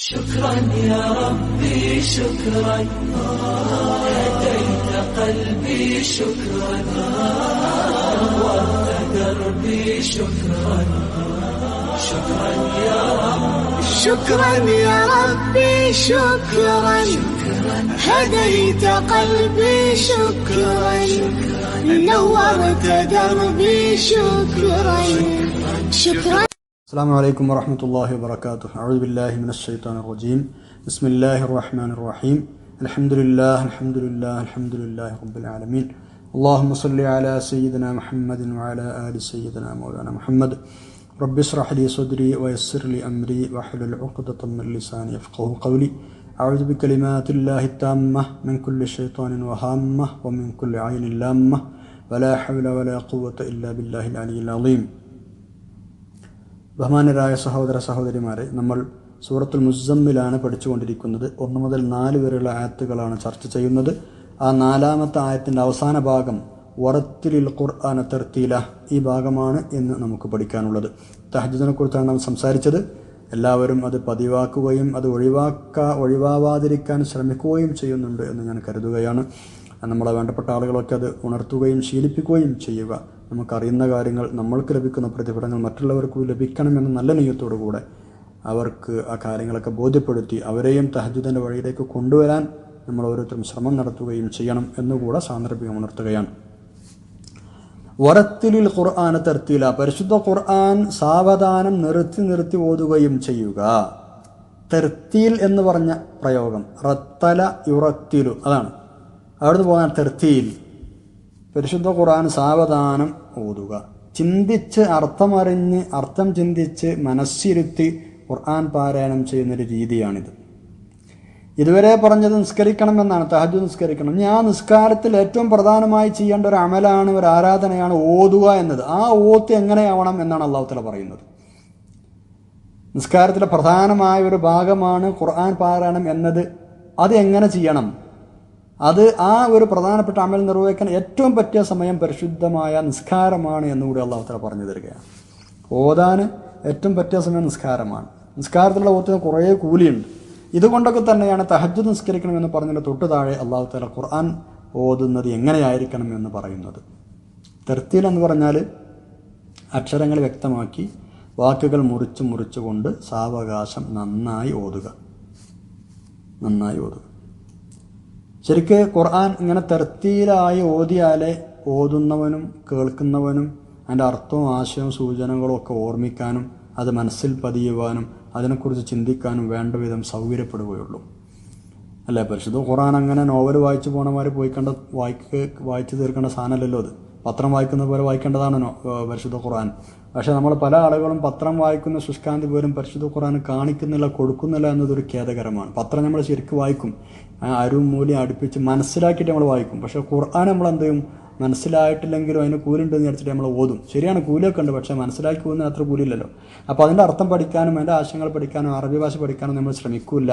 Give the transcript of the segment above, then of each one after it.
شكرا يا ربي شكرا هديت قلبي شكرا نورت دربي شكرا شكرا يا رب شكرا يا ربي شكرا هديت قلبي شكرا نورت دربي شكرا شكرا. السلام عليكم ورحمة الله وبركاته. أعوذ بالله من الشيطان الرجيم. بسم الله الرحمن الرحيم. الحمد لله رب العالمين. اللهم صل على سيدنا محمد وعلى آل سيدنا مولانا محمد. رب اشرح لي صدري ويسر لي أمري واحلل عقدة من لساني يفقهوا قولي. أعوذ بكلمات الله التامة من كل شيطان وهامة ومن كل عين لامة ولا حول ولا قوة إلا بالله العلي العظيم. ബഹുമാന്യരായ സഹോദര സഹോദരിമാരെ, നമ്മൾ സൂറത്തുൽ മുസമ്മിലാണ് പഠിച്ചുകൊണ്ടിരിക്കുന്നത്. 1 മുതൽ 4 വരെയുള്ള ആയത്തുകളാണ് ചർച്ച ചെയ്യുന്നത്. ആ 4-ാമത്തെ ആയത്തിൻ്റെ അവസാന ഭാഗം വറത്തിലിൽ ഖുർആന തർത്തീല, ഈ ഭാഗമാണ് ഇന്ന് നമുക്ക് പഠിക്കാനുള്ളത്. തഹജ്ജുദിനെ കുറിച്ചാണ് നാം സംസാരിച്ചത്. എല്ലാവരും അത് പതിവാക്കുകയും അത് ഒഴിവാവാതിരിക്കാൻ ശ്രമിക്കുകയും ചെയ്യുന്നുണ്ട് എന്ന് ഞാൻ കരുതുകയാണ്. നമ്മളെ വേണ്ടപ്പെട്ട ആളുകളൊക്കെ അത് ഉണർത്തുകയും ശീലിപ്പിക്കുകയും ചെയ്യുക. നമുക്കറിയുന്ന കാര്യങ്ങൾ, നമ്മൾക്ക് ലഭിക്കുന്ന പ്രതിഫലങ്ങൾ മറ്റുള്ളവർക്ക് ലഭിക്കണമെന്ന നല്ല നിയ്യത്തോടു കൂടെ അവർക്ക് ആ കാര്യങ്ങളൊക്കെ ബോധ്യപ്പെടുത്തി അവരെയും തഹജ്ജുദിന്റെ വഴിയിലേക്ക് കൊണ്ടുവരാൻ നമ്മൾ ഓരോരുത്തരും ശ്രമം നടത്തുകയും ചെയ്യണം എന്നുകൂടെ സാന്ദർഭികം ഉണർത്തുകയാണ്. വറത്തിലിൽ ഖുർആന തർത്തീല, പരിശുദ്ധ ഖുർആൻ സാവധാനം നിർത്തി ഓതുകയും ചെയ്യുക. തർത്തീൽ എന്ന് പറഞ്ഞ പ്രയോഗം റത്തല യുറത്തിലു, അതാണ് അവിടുന്ന് പോകാൻ തർത്തീൽ. പരിശുദ്ധ ഖുർആൻ സാവധാനം ഓതുക, ചിന്തിച്ച് അർത്ഥമറിഞ്ഞ് അർത്ഥം ചിന്തിച്ച് മനസ്സിരുത്തി ഖുർആൻ പാരായണം ചെയ്യുന്നൊരു രീതിയാണിത്. ഇതുവരെ പറഞ്ഞത് നിസ്കരിക്കണം, തഹജ്ജുദ് നിസ്കരിക്കണം. ഞാൻ നിസ്കാരത്തിൽ ഏറ്റവും പ്രധാനമായി ചെയ്യേണ്ട ഒരു അമലാണ്, ഒരു ആരാധനയാണ് ഓതുക എന്നത്. ആ ഓത്ത് എങ്ങനെയാവണം എന്നാണ് അല്ലാഹു തആല പറയുന്നത്. നിസ്കാരത്തിലെ പ്രധാനമായ ഒരു ഭാഗമാണ് ഖുർആൻ പാരായണം എന്നത്. അത് എങ്ങനെ ചെയ്യണം, അത് ആ ഒരു പ്രധാനപ്പെട്ട അമൽ നിർവഹിക്കാൻ ഏറ്റവും പറ്റിയ സമയം പരിശുദ്ധമായ നിസ്കാരമാണ് എന്നുകൂടി അല്ലാഹു തആല പറഞ്ഞു തരികയാണ്. ഓതാൻ ഏറ്റവും പറ്റിയ സമയം നിസ്കാരമാണ്. നിസ്കാരത്തിലുള്ള ഓത്തിന് കുറേ കൂലിയുണ്ട്. ഇതുകൊണ്ടൊക്കെ തന്നെയാണ് തഹജ്ജുദ് നിസ്കരിക്കണമെന്ന് പറഞ്ഞതിന് തൊട്ട് താഴെ അല്ലാഹു തആല ഖുർആൻ ഓതുന്നത് എങ്ങനെയായിരിക്കണം എന്ന് പറയുന്നത്. തർത്തീൽ എന്ന് പറഞ്ഞാൽ അക്ഷരങ്ങൾ വ്യക്തമാക്കി വാക്കുകൾ മുറിച്ചുകൊണ്ട് സാവകാശം നന്നായി ഓതുക. ശരിക്ക് ഖുർആൻ ഇങ്ങനെ തർത്തീലായി ഓതിയാലേ ഓതുന്നവനും കേൾക്കുന്നവനും അതിൻ്റെ അർത്ഥവും ആശയവും സൂചനകളും ഒക്കെ ഓർമ്മിക്കാനും അത് മനസ്സിൽ പതിയുവാനും അതിനെക്കുറിച്ച് ചിന്തിക്കാനും വേണ്ട വിധം സൗകര്യപ്പെടുകയുള്ളൂ. അല്ലേ? പരിശുദ്ധ ഖുർആൻ അങ്ങനെ നോവൽ വായിച്ചു പോണമാർ വായിച്ചു തീർക്കേണ്ട സാധനമല്ലല്ലോ അത്. പത്രം വായിക്കുന്ന പോലെ വായിക്കേണ്ടതാണ് പരിശുദ്ധ ഖുർആൻ. പക്ഷെ നമ്മൾ പല ആളുകളും പത്രം വായിക്കുന്ന ശുഷ്കാന്തി പോലും പരിശുദ്ധ ഖുർആൻ കാണിക്കുന്നില്ല, കൊടുക്കുന്നില്ല എന്നതൊരു ഖേദകരമാണ്. പത്രം നമ്മൾ ശരിക്കും വായിക്കും, അരുവും മൂല്യം അടുപ്പിച്ച് മനസ്സിലാക്കിയിട്ട് നമ്മൾ വായിക്കും. പക്ഷെ ഖുർആൻ നമ്മൾ എന്ത് ചെയ്യും, മനസ്സിലായിട്ടില്ലെങ്കിലും അതിന് കൂലുണ്ടെന്ന് വിചാരിച്ചിട്ട് നമ്മൾ ഓതും. ശരിയാണ്, കൂലിയൊക്കെ ഉണ്ട്, പക്ഷെ മനസ്സിലാക്കി പോകുന്നതിന് അത്ര കൂലിയില്ലല്ലോ. അപ്പോൾ അതിൻ്റെ അർത്ഥം പഠിക്കാനും അതിൻ്റെ ആശയങ്ങൾ പഠിക്കാനും അറബി ഭാഷ പഠിക്കാനും നമ്മൾ ശ്രമിക്കില്ല.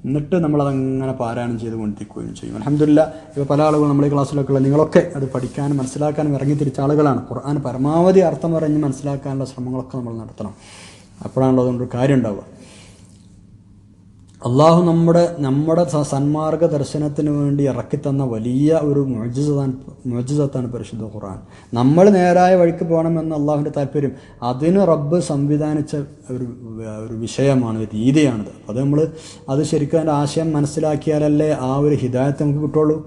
എന്നിട്ട് നമ്മളതങ്ങനെ പാരായണം ചെയ്ത് കൊണ്ടിരിക്കുകയും ചെയ്യും. അൽഹംദുലില്ലാഹ്, ഇപ്പോൾ പല ആളുകളും നമ്മുടെ ക്ലാസ്സിലൊക്കെ ഉള്ള നിങ്ങളൊക്കെ അത് പഠിക്കാനും മനസ്സിലാക്കാനും ഇറങ്ങിത്തിരിച്ച ആളുകളാണ്. ഖുർആൻ പരമാവധി അർത്ഥം പറഞ്ഞ് മനസ്സിലാക്കാനുള്ള ശ്രമങ്ങളൊക്കെ നമ്മൾ നടത്തണം. അപ്പോഴാണല്ലോ അതുകൊണ്ടൊരു കാര്യം ഉണ്ടാവുക. അള്ളാഹു നമ്മുടെ സന്മാർഗ ദർശനത്തിന് വേണ്ടി ഇറക്കിത്തന്ന വലിയ ഒരു മുഅ്ജിസത്താണ് പരിശുദ്ധ ഖുർആൻ. നമ്മൾ നേരായ വഴിക്ക് പോകണമെന്ന് അള്ളാഹുവിൻ്റെ താല്പര്യം, അതിന് റബ്ബ് സംവിധാനിച്ച ഒരു വിഷയമാണ്, രീതിയാണിത്. അത് അത് ശരിക്കും അതിൻ്റെ ആശയം മനസ്സിലാക്കിയാലല്ലേ ആ ഒരു ഹിദായത്ത് നമുക്ക് കിട്ടുള്ളൂ.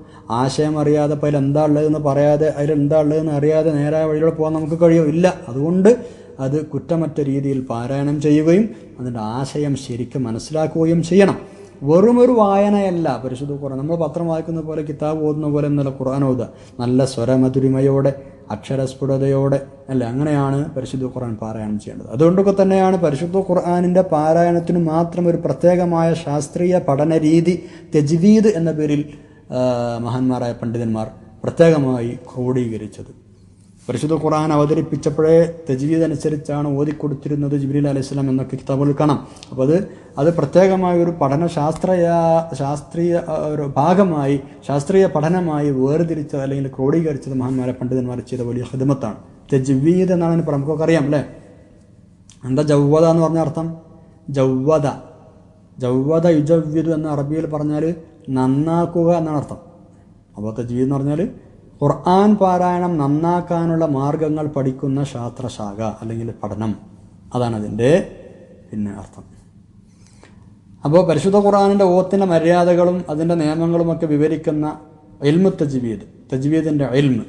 ആശയം അറിയാതെ അപ്പോൾ അതിലെന്താ ഉള്ളതെന്ന് പറയാതെ, അതിലെന്താ ഉള്ളതെന്ന് അറിയാതെ നേരായ വഴിയിലൂടെ പോകാൻ നമുക്ക് കഴിയില്ല. അതുകൊണ്ട് അത് കുറ്റമറ്റ രീതിയിൽ പാരായണം ചെയ്യുകയും അതിൻ്റെ ആശയം ശരിക്കും മനസ്സിലാക്കുകയും ചെയ്യണം. വെറുമൊരു വായനയല്ല പരിശുദ്ധ ഖുർആൻ. നമ്മൾ പത്രം വായിക്കുന്ന പോലെ, കിതാബ് ഓതുന്ന പോലെ എന്നല്ല ഖുർആൻ ഓതുക. നല്ല സ്വരമധുരിമയോടെ, അക്ഷരസ്ഫുടതയോടെ അല്ല, അങ്ങനെയാണ് പരിശുദ്ധ ഖുർആൻ പാരായണം ചെയ്യേണ്ടത്. അതുകൊണ്ടൊക്കെ തന്നെയാണ് പരിശുദ്ധ ഖുർആനിൻ്റെ പാരായണത്തിന് മാത്രം ഒരു പ്രത്യേകമായ ശാസ്ത്രീയ പഠന രീതി തജ്വീദ് എന്ന പേരിൽ മഹാന്മാരായ പണ്ഡിതന്മാർ പ്രത്യേകമായി ക്രോഡീകരിച്ചത്. പരിശുദ്ധ ഖുർആൻ അവതരിപ്പിച്ചപ്പോഴേ തജ്വീദ് അനുസരിച്ചാണ് ഓതിക്കൊടുത്തിരുന്നത് ജിബ്രീൽ അലൈഹിസ്സലാം എന്നൊക്കെ കിതാബുകളിൽ കാണാം. അപ്പോൾ അത് പ്രത്യേകമായ ഒരു ശാസ്ത്രീയ ഒരു ഭാഗമായി, ശാസ്ത്രീയ പഠനമായി വേർതിരിച്ചത് അല്ലെങ്കിൽ ക്രോഡീകരിച്ചത് മഹാന്മാരെ പണ്ഡിതന്മാർ ചെയ്ത വലിയ ഖിദ്മത്താണ്. തജ്വീദ് എന്നാണ് നമുക്കൊക്കെ അറിയാം, അല്ലേ? എന്താ ജവ്വദ എന്ന് പറഞ്ഞ അർത്ഥം? ജവ്വദ ജവ്വദ യുജവ്വിദു എന്ന അറബിയിൽ പറഞ്ഞാൽ നന്നാക്കുക എന്നാണ് അർത്ഥം. അപ്പോൾ തജ്വീദ് എന്ന് പറഞ്ഞാൽ ഖുർആൻ പാരായണം നന്നാക്കാനുള്ള മാർഗങ്ങൾ പഠിക്കുന്ന ശാസ്ത്രശാഖ അല്ലെങ്കിൽ പഠനം, അതാണ് അതിൻ്റെ അർത്ഥം. അപ്പോൾ പരിശുദ്ധ ഖുർആനിൻ്റെ ഓത്തിൻ്റെ മര്യാദകളും അതിൻ്റെ നിയമങ്ങളുമൊക്കെ വിവരിക്കുന്ന ഇൽമു തജ്വീദ്, തജ്വീദിൻ്റെ ഇൽമ്,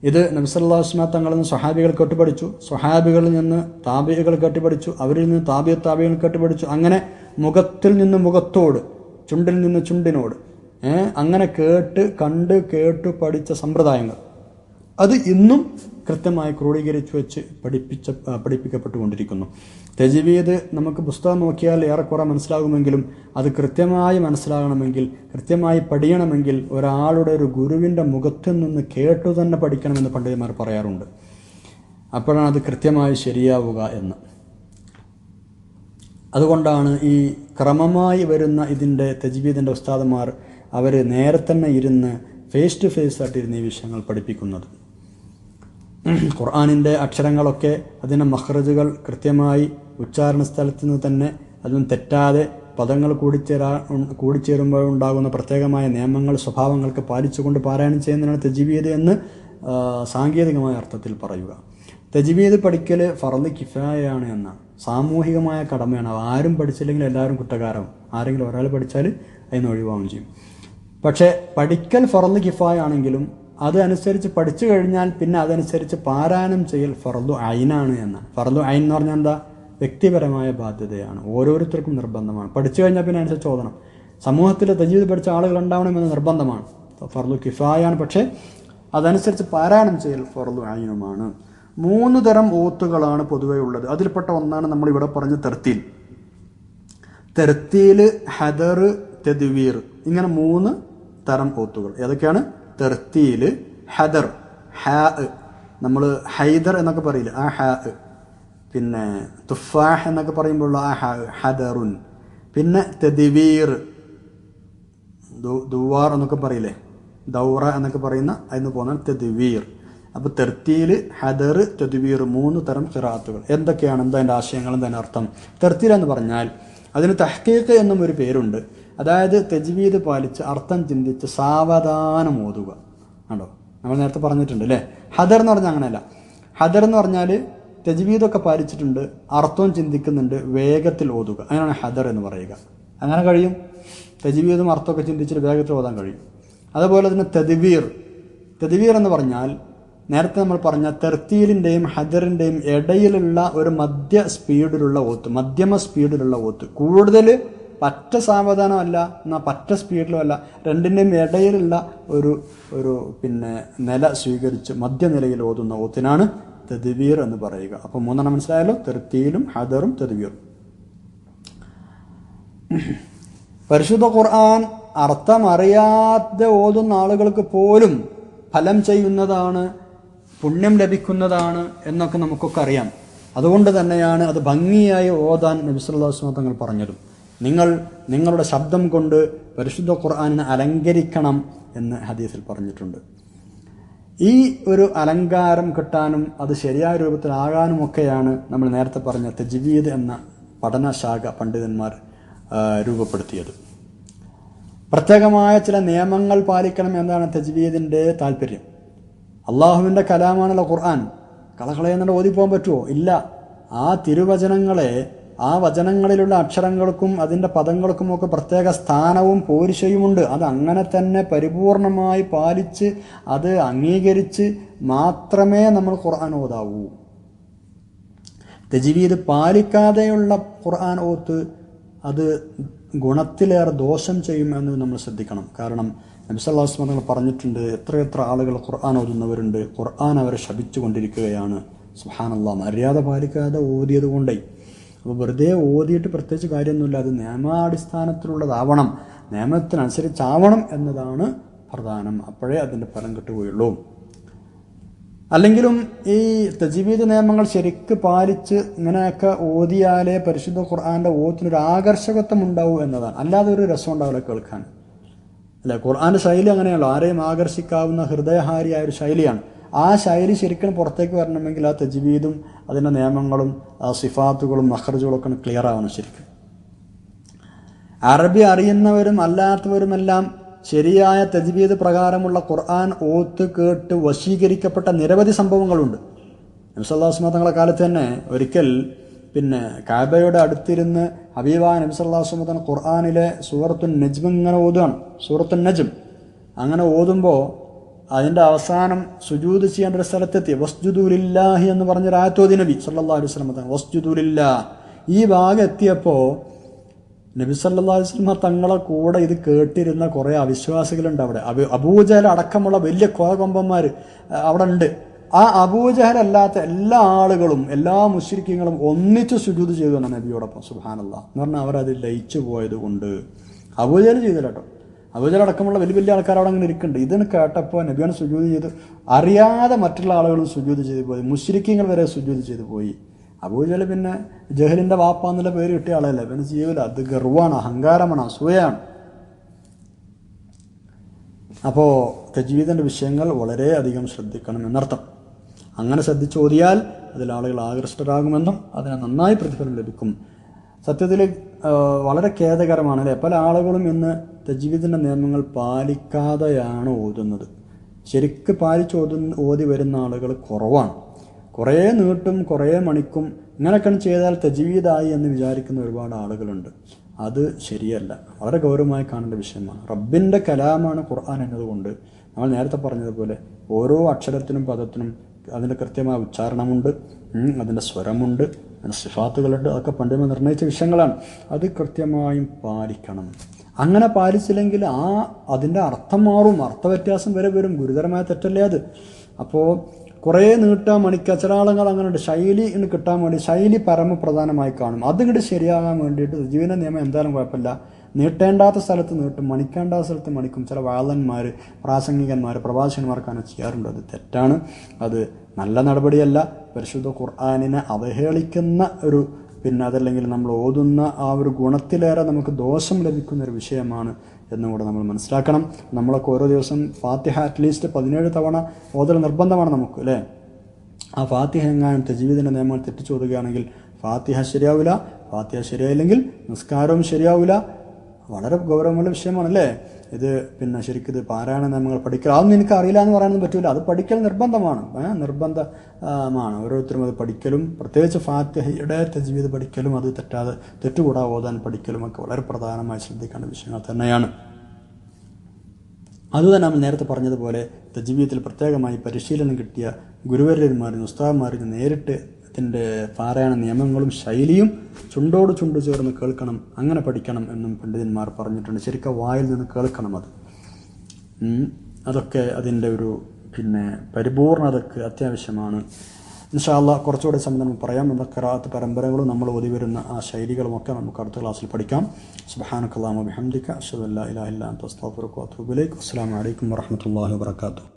ഇത് നബി സല്ലല്ലാഹു അലൈഹി വസല്ലം തങ്ങളിൽ നിന്ന് സ്വഹാബികൾ കേട്ടുപഠിച്ചു, സ്വഹാബികളിൽ നിന്ന് താബിഇകൾ കേട്ടുപഠിച്ചു, അവരിൽ നിന്ന് താബികൾ കേട്ടുപഠിച്ചു. അങ്ങനെ മുഖത്തിൽ നിന്ന് മുഖത്തോട്, ചുണ്ടിൽ നിന്ന് ചുണ്ടിനോട്, അങ്ങനെ കണ്ട് കേട്ടു പഠിച്ച സമ്പ്രദായങ്ങൾ അത് ഇന്നും കൃത്യമായി ക്രോഡീകരിച്ചു വെച്ച് പഠിപ്പിക്കപ്പെട്ടുകൊണ്ടിരിക്കുന്നു. തജ്വീദ് നമുക്ക് പുസ്തകം നോക്കിയാൽ ഏറെക്കുറെ മനസ്സിലാകുമെങ്കിലും അത് കൃത്യമായി മനസ്സിലാകണമെങ്കിൽ, കൃത്യമായി പഠിക്കണമെങ്കിൽ ഒരാളുടെ ഒരു ഗുരുവിൻ്റെ മുഖത്തിൽ നിന്ന് കേട്ടു തന്നെ പഠിക്കണമെന്ന് പണ്ഡിതന്മാർ പറയാറുണ്ട്. അപ്പോഴാണ് അത് കൃത്യമായി ശരിയാവുക എന്ന്. അതുകൊണ്ടാണ് ഈ ക്രമമായി വരുന്ന ഇതിൻ്റെ തജ്വീദിൻ്റെ ഉസ്താദന്മാർ അവർ നേരെ തന്നെ ഇരുന്ന് ഫേസ് ടു ഫേസ് ആയിട്ടിരുന്ന് ഈ വിഷയങ്ങൾ പഠിപ്പിക്കുന്നത്. ഖുർആനിൻ്റെ അക്ഷരങ്ങളൊക്കെ അതിൻ്റെ മഖ്റജുകൾ ഉച്ചാരണ സ്ഥലത്ത് നിന്ന് തന്നെ അതൊന്നും തെറ്റാതെ പദങ്ങൾ കൂടിച്ചേരുമ്പോഴുണ്ടാകുന്ന പ്രത്യേകമായ നിയമങ്ങൾ, സ്വഭാവങ്ങൾക്ക് പാലിച്ചുകൊണ്ട് പാരായണം ചെയ്യുന്നതിനാണ് തജ്വീദ് എന്ന് സാങ്കേതികമായ അർത്ഥത്തിൽ പറയുക. തജ്വീദ് പഠിക്കൽ ഫർള് കിഫായയാണ് എന്നാണ്, സാമൂഹികമായ കടമയാണ്. ആരും പഠിച്ചില്ലെങ്കിൽ എല്ലാവരും കുറ്റക്കാരാവും. ആരെങ്കിലും ഒരാൾ പഠിച്ചാൽ അതിന് ഒഴിവാകുകയും ചെയ്യും. പക്ഷേ പഠിക്കൽ ഫർള് കിഫായ ആണെങ്കിലും അതനുസരിച്ച് പഠിച്ചു കഴിഞ്ഞാൽ പിന്നെ അതനുസരിച്ച് പാരായണം ചെയ്യൽ ഫർളു ഐനാണ് എന്നാണ്. ഫർളു ഐൻ എന്ന് പറഞ്ഞാൽ എന്താ? വ്യക്തിപരമായ ബാധ്യതയാണ്, ഓരോരുത്തർക്കും നിർബന്ധമാണ്. പഠിച്ചു കഴിഞ്ഞാൽ പിന്നെ അനുസരിച്ച് ഓതണം. സമൂഹത്തിൽ തജ്വീദ് പഠിച്ച ആളുകൾ ഉണ്ടാവണമെന്ന് നിർബന്ധമാണ്, ഫർളു കിഫായാണ്. പക്ഷേ അതനുസരിച്ച് പാരായണം ചെയ്യൽ ഫർളു ഐനുമാണ്. 3 തരം ഓത്തുകളാണ് പൊതുവെ ഉള്ളത്. അതിൽപ്പെട്ട ഒന്നാണ് നമ്മളിവിടെ പറഞ്ഞ തെർത്തീൽ. തെർത്തീൽ, ഹദർ, തദ്വീർ, ഇങ്ങനെ 3 തരം ഓത്തുകൾ. ഏതൊക്കെയാണ്? തെർത്തീൽ, ഹദർ, ഹാ, നമ്മൾ ഹൈദർ എന്നൊക്കെ പറയില്ല, ആ ഹാ, പിന്നെ തുഫാഹ് എന്നൊക്കെ പറയുമ്പോൾ ആ ഹാ, ഹദറുൻ. പിന്നെ തദ്വീർ, ദുവാർ എന്നൊക്കെ പറയില്ലേ, ദൗറ എന്നൊക്കെ പറയുന്ന അതിന് പോകുന്ന തദ്വീർ. അപ്പോൾ തെർത്തീൽ, ഹദർ, തദ്വീർ 3 തരം ഖിറാഅത്തുകൾ. എന്തൊക്കെയാണ്, എന്താ അതിൻ്റെ ആശയങ്ങൾ, എന്താ അർത്ഥം? തെർത്തീൽ എന്ന് പറഞ്ഞാൽ അതിന് തഹ്ഖീഖ് എന്നും ഒരു പേരുണ്ട്. അതായത് തജ്വീദ് പാലിച്ച് അർത്ഥം ചിന്തിച്ച് സാവധാനം ഓതുക. ആണോ, നമ്മൾ നേരത്തെ പറഞ്ഞിട്ടുണ്ട് അല്ലേ. ഹദർ എന്ന് പറഞ്ഞാൽ അങ്ങനെയല്ല. ഹദർ എന്ന് പറഞ്ഞാൽ തജ്വീദൊക്കെ പാലിച്ചിട്ടുണ്ട്, അർത്ഥവും ചിന്തിക്കുന്നുണ്ട്, വേഗത്തിൽ ഓതുക, അങ്ങനെയാണ് ഹദർ എന്ന് പറയുക. അങ്ങനെ കഴിയും, തജ്വീദും അർത്ഥമൊക്കെ ചിന്തിച്ചിട്ട് വേഗത്തിൽ ഓതാൻ കഴിയും. അതുപോലെ തന്നെ തദ്വീർ. തദ്വീർ എന്ന് പറഞ്ഞാൽ നേരത്തെ നമ്മൾ പറഞ്ഞ തെർത്തീലിൻ്റെയും ഹദറിൻ്റെയും ഇടയിലുള്ള ഒരു മധ്യമ സ്പീഡിലുള്ള ഓത്ത്. കൂടുതൽ പറ്റ സാവധാനമല്ല, എന്നാൽ പറ്റ സ്പീഡിലുമല്ല, രണ്ടിൻ്റെയും ഇടയിലുള്ള ഒരു നില സ്വീകരിച്ച് മധ്യനിലയിൽ ഓതുന്ന ഓത്തിനാണ് തദ്വീർ എന്ന് പറയുക. അപ്പോൾ 3 മനസ്സിലായല്ലോ, തെർത്തീലും ഹദറും തദ്വീറും. പരിശുദ്ധ ഖുർആൻ അർത്ഥം അറിയാതെ ഓതുന്ന ആളുകൾക്ക് പോലും ഫലം ചെയ്യുന്നതാണ്, പുണ്യം ലഭിക്കുന്നതാണ് എന്നൊക്കെ നമുക്കൊക്കെ അറിയാം. അതുകൊണ്ട് തന്നെയാണ് അത് ഭംഗിയായി ഓതാൻ നബി സല്ലല്ലാഹു അലൈഹി വസല്ലം തങ്ങൾ പറഞ്ഞതും. നിങ്ങളുടെ ശബ്ദം കൊണ്ട് പരിശുദ്ധ ഖുർആനിനെ അലങ്കരിക്കണം എന്ന് ഹദീസിൽ പറഞ്ഞിട്ടുണ്ട്. ഈ ഒരു അലങ്കാരം കിട്ടാനും അത് ശരിയായ രൂപത്തിലാകാനുമൊക്കെയാണ് നമ്മൾ നേരത്തെ പറഞ്ഞ തജ്വീദ് എന്ന പഠനശാഖ പണ്ഡിതന്മാർ രൂപപ്പെടുത്തിയത്. പ്രത്യേകമായ ചില നിയമങ്ങൾ പാലിക്കണം എന്നതാണ് തജ്വീദിൻ്റെ താല്പര്യം. അള്ളാഹുവിൻ്റെ കലാമാണല്ലോ ഖുർആൻ, കളകളയെന്നിട്ട് ഓതിപ്പോകാൻ പറ്റുമോ? ഇല്ല. ആ തിരുവചനങ്ങളെ, ആ വചനങ്ങളിലുള്ള അക്ഷരങ്ങൾക്കും അതിൻ്റെ പദങ്ങൾക്കുമൊക്കെ പ്രത്യേക സ്ഥാനവും പോരിശയുമുണ്ട്. അത് അങ്ങനെ തന്നെ പരിപൂർണമായി പാലിച്ച് അത് അംഗീകരിച്ച് മാത്രമേ നമ്മൾ ഖുർആൻ ഓതാവൂ. തജ്വീദ് പാലിക്കാതെയുള്ള ഖുർആൻ ഓത്ത് അത് ഗുണത്തിലേറെ ദോഷം ചെയ്യുമെന്ന് നമ്മൾ ശ്രദ്ധിക്കണം. കാരണം നബി സല്ലല്ലാഹു അലൈഹി വസല്ലം പറഞ്ഞിട്ടുണ്ട്, എത്രയെത്ര ആളുകൾ ഖുർആൻ ഓതുന്നവരുണ്ട്, ഖുർആൻ അവരെ ശപിച്ചു കൊണ്ടിരിക്കുകയാണ്. സുബ്ഹാനല്ലാഹ്, മര്യാദ പാലിക്കാതെ ഓതിയത് കൊണ്ടേ. അപ്പോൾ വെറുതെ ഓതിയിട്ട് പ്രത്യേകിച്ച് കാര്യമൊന്നുമില്ല, അത് നിയമാടിസ്ഥാനത്തിലുള്ളതാവണം, നിയമത്തിനനുസരിച്ചാവണം എന്നതാണ് പ്രധാനം. അപ്പോഴേ അതിൻ്റെ ഫലം കിട്ടുകയുള്ളൂ. അല്ലെങ്കിലും ഈ തജ്വീദ് നിയമങ്ങൾ ശരിക്ക് പാലിച്ച് ഇങ്ങനെയൊക്കെ ഓതിയാലേ പരിശുദ്ധ ഖുർആന്റെ ഓത്തിനൊരു ആകർഷകത്വം ഉണ്ടാവൂ എന്നതാണ്. അല്ലാതെ ഒരു രസം ഉണ്ടാവില്ല കേൾക്കാൻ, അല്ലെ. ഖുർആന്റെ ശൈലി അങ്ങനെയല്ലോ, ആരെയും ആകർഷിക്കാവുന്ന ഹൃദയഹാരിയായ ഒരു ശൈലിയാണ്. ആ ശൈലി ശരിക്കും പുറത്തേക്ക് വരണമെങ്കിൽ ആ തജ്വീദും അതിൻ്റെ നിയമങ്ങളും ആ സിഫാത്തുകളും മഖ്റജുകളും ഒക്കെ ക്ലിയർ ആവണം ശരിക്കും. അറബി അറിയുന്നവരും അല്ലാത്തവരുമെല്ലാം ശരിയായ തജ്വീദ് പ്രകാരമുള്ള ഖുർആൻ ഓത്ത് കേട്ട് വശീകരിക്കപ്പെട്ട നിരവധി സംഭവങ്ങളുണ്ട്. നബി സല്ലല്ലാഹു അലൈഹി വസല്ലം തങ്ങളുടെ കാലത്ത് തന്നെ ഒരിക്കൽ കഅബയുടെ അടുത്തിരുന്ന് ഹബീബായ നബി സല്ലല്ലാഹു അലൈഹി വസല്ലം ഖുർആനിലെ സൂറത്തുൻ നജ്ം ഇങ്ങനെ ഓതുകയാണ്. സൂറത്തുൻ നജ്ം അങ്ങനെ ഓതുമ്പോൾ അതിൻ്റെ അവസാനം സുജൂദ് ചെയ്യേണ്ട ഒരു സ്ഥലത്തെത്തി. വസ്ജുദു ലില്ലാഹി എന്ന് പറഞ്ഞൊരു ആയത്തോതി നബി സല്ലല്ലാഹു അലൈഹി വസല്ലം തങ്ങൾ. വസ്ജുദു ലില്ലാഹ് ഈ ഭാഗം എത്തിയപ്പോൾ നബി സല്ലല്ലാഹു അലൈഹി വസല്ലം തങ്ങളെ കൂടെ ഇത് കേട്ടിരുന്ന കുറേ അവിശ്വാസികളുണ്ട് അവിടെ. അബൂജഹൽ അടക്കമുള്ള വലിയ കൊമ്പന്മാർ അവിടെ ഉണ്ട്. ആ അബൂജഹൽ അല്ലാത്ത എല്ലാ ആളുകളും എല്ലാ മുശ്രിക്കീങ്ങളും ഒന്നിച്ച് സുജൂദ് ചെയ്തു എന്നാണ് നബിയോടൊപ്പം. സുബ്ഹാനല്ലാഹ് എന്ന് പറഞ്ഞാൽ അവരത് ലയിച്ചു പോയത് കൊണ്ട്. അബൂജഹൽ ചെയ്തില്ല കേട്ടോ. അബൂജഹൽ അടക്കമുള്ള വലിയ വലിയ ആൾക്കാർ അവിടെ അങ്ങനെ ഇരിക്കുന്നുണ്ട്. ഇതിന് കേട്ടപ്പോൾ നബിയാണ് സുജൂദ് ചെയ്ത്. അറിയാതെ മറ്റുള്ള ആളുകളും സുജൂദ് ചെയ്തു പോയി. മുശ്രിക്കീങ്ങൾ വരെ സുജൂദ് ചെയ്തു പോയി. അബൂജഹൽ പിന്നെ ജഹലിന്റെ വാപ്പ എന്നുള്ള പേര് കിട്ടിയ ആളല്ലേ, പിന്നെ ചെയ്യൂല. അത് ഗർവാണ്, അഹങ്കാരമാണ്, അസൂയാണ്. അപ്പോൾ തജ്വീദിന്റെ വിഷയങ്ങൾ വളരെയധികം ശ്രദ്ധിക്കണം എന്നർത്ഥം. അങ്ങനെ ശ്രദ്ധിച്ചോതിയാൽ അതിൽ ആളുകൾ ആകൃഷ്ടരാകുമെന്നും അതിന് നന്നായി പ്രതിഫലം ലഭിക്കും. സത്യത്തിൽ വളരെ ഖേദകരമാണ് അല്ലേ, പല ആളുകളും ഇന്ന് തജ്വീദിന്റെ നിയമങ്ങൾ പാലിക്കാതെയാണ് ഓതുന്നത്. ശരിക്ക് ഓതി വരുന്ന ആളുകൾ കുറവാണ്. കുറേ നീട്ടും കുറേ മണിക്കും ഇങ്ങനെയൊക്കെ ചെയ്താൽ തജ്വീദായി എന്ന് വിചാരിക്കുന്ന ഒരുപാട് ആളുകളുണ്ട്. അത് ശരിയല്ല, വളരെ ഗൗരവമായി കാണേണ്ട വിഷയമാണ്. റബ്ബിൻ്റെ കലാമാണ് ഖുർആൻ എന്നതുകൊണ്ട് നമ്മൾ നേരത്തെ പറഞ്ഞതുപോലെ ഓരോ അക്ഷരത്തിനും പദത്തിനും അതിൻ്റെ കൃത്യമായ ഉച്ചാരണമുണ്ട്, അതിൻ്റെ സ്വരമുണ്ട്, അതിൻ്റെ സിഫാത്തുകളുണ്ട്. അതൊക്കെ പണ്ഡിതന്മാർ നിർണയിച്ച വിഷയങ്ങളാണ്. അത് കൃത്യമായും പാലിക്കണം. അങ്ങനെ പാലിച്ചില്ലെങ്കിൽ അതിൻ്റെ അർത്ഥം മാറും, അർത്ഥവ്യത്യാസം വരെ വരും. ഗുരുതരമായ തെറ്റല്ലേ അത്. അപ്പോൾ കുറേ നീട്ടാൻ മണിക്ക ചില ആളുകൾ അങ്ങനെയുണ്ട്. ശൈലി ഇന്ന് കിട്ടാൻ വേണ്ടി ശൈലി പരമപ്രധാനമായി കാണും. അതിങ്ങോട്ട് ശരിയാകാൻ വേണ്ടിയിട്ട് ജീവന നിയമം എന്തായാലും കുഴപ്പമില്ല, നീട്ടേണ്ടാത്ത സ്ഥലത്ത് നീട്ടും, മണിക്കേണ്ടാത്ത സ്ഥലത്ത് മണിക്കും. ചില വാളന്മാർ, പ്രാസംഗികന്മാർ, പ്രഭാഷകന്മാർക്കാണ് ചെയ്യാറുണ്ട്. അത് തെറ്റാണ്, അത് നല്ല നടപടിയല്ല. പരിശുദ്ധ ഖുർആനിനെ അവഹേളിക്കുന്ന ഒരു അതല്ലെങ്കിൽ നമ്മൾ ഓതുന്ന ആ ഒരു ഗുണത്തിലേറെ നമുക്ക് ദോഷം ലഭിക്കുന്ന ഒരു വിഷയമാണ് എന്നുകൂടെ നമ്മൾ മനസ്സിലാക്കണം. നമ്മളൊക്കെ ഓരോ ദിവസം ഫാത്തിഹ അറ്റ്ലീസ്റ്റ് 17 തവണ ഓതൽ നിർബന്ധമാണ് നമുക്ക് അല്ലേ. ആ ഫാത്തിഹ എങ്ങാനും തജ്വീദിന്റെ നിയമങ്ങൾ തെറ്റിച്ചോതുകയാണെങ്കിൽ ഫാത്തിഹ ശരിയാവില്ല. ഫാത്തിഹ ശരിയായില്ലെങ്കിൽ നിസ്കാരവും ശരിയാവില്ല. വളരെ ഗൗരവമുള്ള വിഷയമാണല്ലേ ഇത്. ശരിക്കും ഇത് പാരായണ നിയമങ്ങൾ പഠിക്കൽ അതൊന്നും എനിക്ക് അറിയില്ല എന്ന് പറയാനൊന്നും പറ്റില്ല. അത് പഠിക്കൽ നിർബന്ധമാണ്, നിർബന്ധമാണ്. ഓരോരുത്തരും അത് പഠിക്കലും, പ്രത്യേകിച്ച് ഫാത്തിഹയുടെ തജ്വീദ് പഠിക്കലും, അത് തെറ്റുകൂടാ ഓതാൻ പഠിക്കലും ഒക്കെ വളരെ പ്രധാനമായി ശ്രദ്ധിക്കേണ്ട വിഷയങ്ങൾ തന്നെയാണ്. അതുതന്നെ നമ്മൾ നേരത്തെ പറഞ്ഞതുപോലെ തജ്വീദിൽ പ്രത്യേകമായി പരിശീലനം കിട്ടിയ ഗുരുവര്യന്മാരും ഉസ്താദന്മാരും നേരിട്ട് ഇതിൻ്റെ പാരായണ നിയമങ്ങളും ശൈലിയും ചുണ്ടോട് ചുണ്ട് ചേർന്ന് കേൾക്കണം, അങ്ങനെ പഠിക്കണം എന്നും പണ്ഡിതന്മാർ പറഞ്ഞിട്ടുണ്ട്. ശരിക്കും വായിൽ നിന്ന് കേൾക്കണം. അതൊക്കെ അതിൻ്റെ ഒരു പരിപൂർണതയ്ക്ക് അത്യാവശ്യമാണ്. ഇൻഷാ അല്ലാഹ് കുറച്ചുകൂടി സമയം നമുക്ക് പറയാം. നമ്മുടെ ഖിറാഅത്ത് പരമ്പരകളും നമ്മൾ ഓതി വരുന്ന ആ ശൈലികളും ഒക്കെ നമുക്ക് അടുത്ത ക്ലാസ്സിൽ പഠിക്കാം. സുബ്ഹാനക്കല്ലാഹുമ്മ വബിഹംദിക അശ്ഹദു അല്ലാ ഇലാഹ ഇല്ലാ അൻത അസ്തഗ്ഫിറുക വഅതൂബു ഇലൈക്. അസ്സലാമു അലൈക്കും വറഹ്മത്തുള്ളാഹി വബറകാതുഹു.